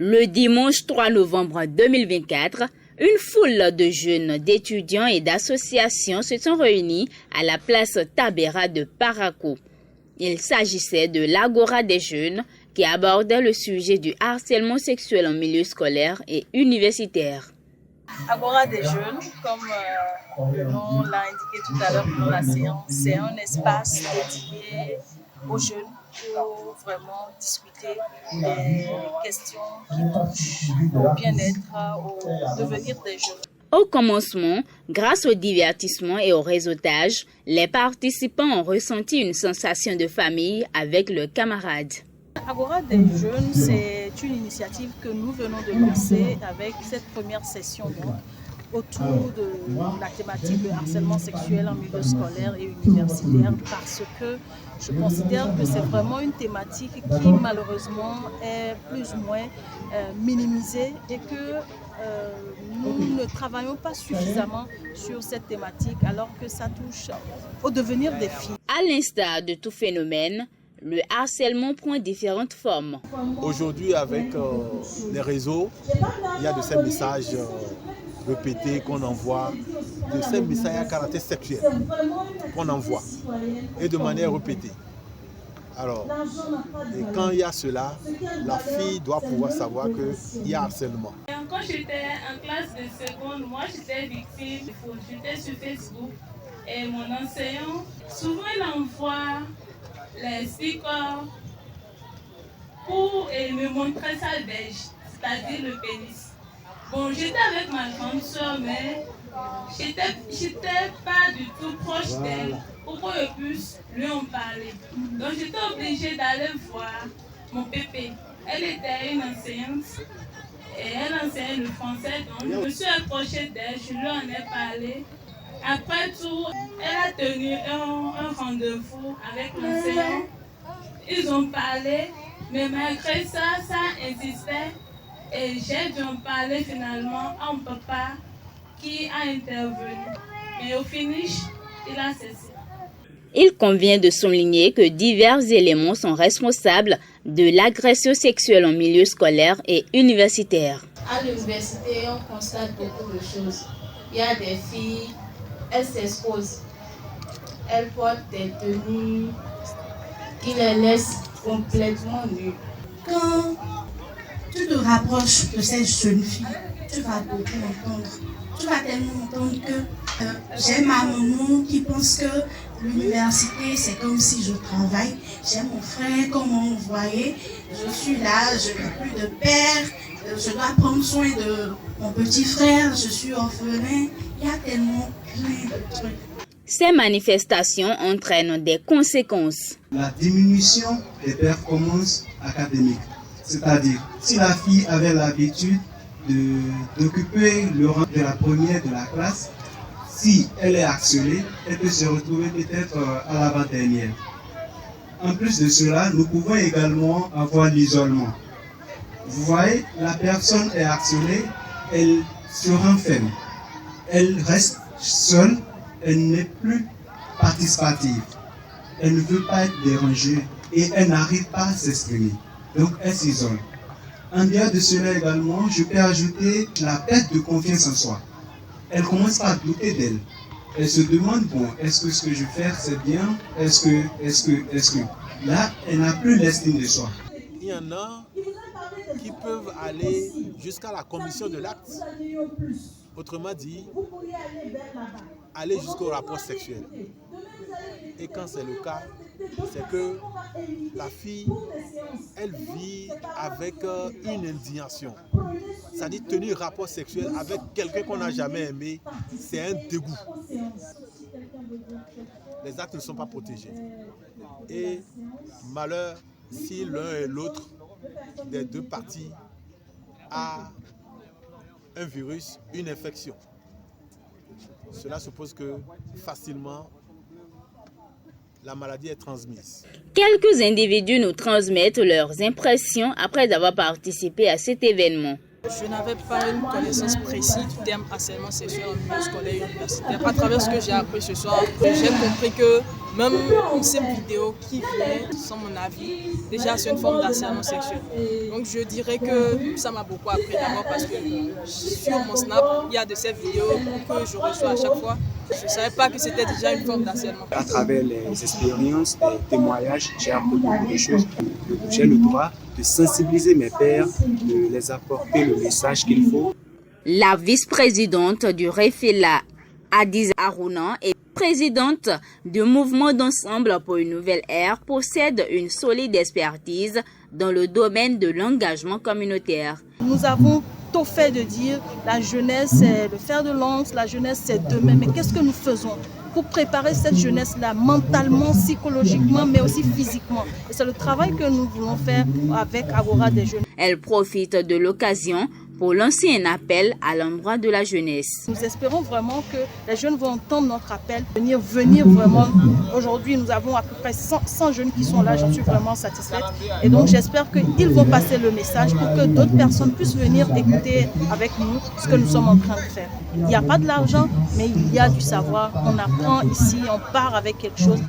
Le dimanche 3 novembre 2024, une foule de jeunes, d'étudiants et d'associations se sont réunis à la place Tabera de Parakou. Il s'agissait de l'Agora des jeunes qui abordait le sujet du harcèlement sexuel en milieu scolaire et universitaire. Agora des jeunes, comme le nom l'a indiqué tout à l'heure pour la séance, c'est un espace dédié aux jeunes pour vraiment discuter des questions qui touchent au bien-être, au devenir des jeunes. Au commencement, grâce au divertissement et au réseautage, les participants ont ressenti une sensation de famille avec leurs camarades. Agora des jeunes, c'est une initiative que nous venons de lancer avec cette première session autour de la thématique de harcèlement sexuel en milieu scolaire et universitaire, parce que je considère que c'est vraiment une thématique qui malheureusement est plus ou moins minimisée et que nous ne travaillons pas suffisamment sur cette thématique alors que ça touche au devenir des filles. À l'instar de tout phénomène, le harcèlement prend différentes formes. Aujourd'hui, avec les réseaux, il y a de ces messages répétés qu'on envoie, de ces messages à caractère sexuel qu'on envoie, et de manière répétée. Alors, et quand il y a cela, la fille doit pouvoir savoir qu'il y a harcèlement. Quand j'étais en classe de seconde, moi j'étais victime, j'étais sur Facebook et mon enseignant, souvent il envoie les stickers pour me montrer sa beige, c'est-à-dire le pénis. Bon, j'étais avec ma grande soeur, mais j'étais pas du tout proche d'elle pour que je puisse lui en parler. Donc j'étais obligée d'aller voir mon pépé. Elle était une enseignante et elle enseignait le français, donc je me suis approchée d'elle, je lui en ai parlé. Après tout, elle a tenu un rendez-vous avec l'enseignant. Ils ont parlé, mais malgré ça, ça insistait. Et j'ai dû en parler finalement à mon papa qui a intervenu. Mais au finish, il a cessé. Il convient de souligner que divers éléments sont responsables de l'agression sexuelle en milieu scolaire et universitaire. À l'université, on constate beaucoup de choses. Il y a des filles, elles s'exposent. Elles portent des tenues qui les laissent complètement nues. Quand tu te rapproches de cette jeune fille, tu vas beaucoup entendre. Tu vas tellement entendre que j'ai ma maman qui pense que l'université, c'est comme si je travaille. J'ai mon frère, comment vous voyez, je suis là, je n'ai plus de père, je dois prendre soin de mon petit frère, je suis orphelin. Il y a tellement plein de trucs. Ces manifestations entraînent des conséquences. La diminution des performances académiques. C'est-à-dire, si la fille avait l'habitude d'occuper le rang de la première de la classe, si elle est harcelée, elle peut se retrouver peut-être à l'avant-dernière. En plus de cela, nous pouvons également avoir l'isolement. Vous voyez, la personne est harcelée, elle se renferme. Elle reste seule, elle n'est plus participative. Elle ne veut pas être dérangée et elle n'arrive pas à s'exprimer. Donc elle s'isole. En dehors de cela également, je peux ajouter la perte de confiance en soi. Elle commence à douter d'elle. Elle se demande, bon, est-ce que ce que je fais c'est bien? Est-ce que... Là, elle n'a plus l'estime de soi. Il y en a qui peuvent aller jusqu'à la commission de l'acte. Autrement dit, aller jusqu'au rapport sexuel. Et quand c'est le cas, c'est que la fille, elle vit avec une indignation. C'est-à-dire tenir rapport sexuel avec quelqu'un qu'on n'a jamais aimé, c'est un dégoût. Les actes ne sont pas protégés. Et malheur si l'un et l'autre des deux parties a un virus, une infection. Cela suppose que facilement la maladie est transmise. Quelques individus nous transmettent leurs impressions après avoir participé à cet événement. Je n'avais pas une connaissance précise du terme harcèlement sexuel en milieu scolaire et universitaire. À travers ce que j'ai appris ce soir, j'ai compris que Même une simple vidéo qui vient, sans mon avis, déjà c'est une forme d'harcèlement sexuel. Donc je dirais que ça m'a beaucoup appris d'abord parce que sur mon Snap, il y a de ces vidéos que je reçois à chaque fois. Je ne savais pas que c'était déjà une forme d'harcèlement. À travers les expériences, les témoignages, j'ai appris beaucoup de choses. J'ai le droit de sensibiliser mes pairs, de les apporter le message qu'il faut. La vice-présidente du Refela, Adiza Aruna, et présidente du mouvement d'ensemble pour une nouvelle ère, possède une solide expertise dans le domaine de l'engagement communautaire. Nous avons tôt fait de dire la jeunesse c'est le fer de lance, la jeunesse c'est demain. Mais qu'est-ce que nous faisons pour préparer cette jeunesse-là mentalement, psychologiquement, mais aussi physiquement? Et c'est le travail que nous voulons faire avec Agora des jeunes. Elle profite de l'occasion pour lancer un appel à l'endroit de la jeunesse. Nous espérons vraiment que les jeunes vont entendre notre appel, venir vraiment. Aujourd'hui, nous avons à peu près 100 jeunes qui sont là, j'en suis vraiment satisfaite. Et donc, j'espère qu'ils vont passer le message pour que d'autres personnes puissent venir écouter avec nous ce que nous sommes en train de faire. Il n'y a pas de l'argent, mais il y a du savoir. On apprend ici, on part avec quelque chose.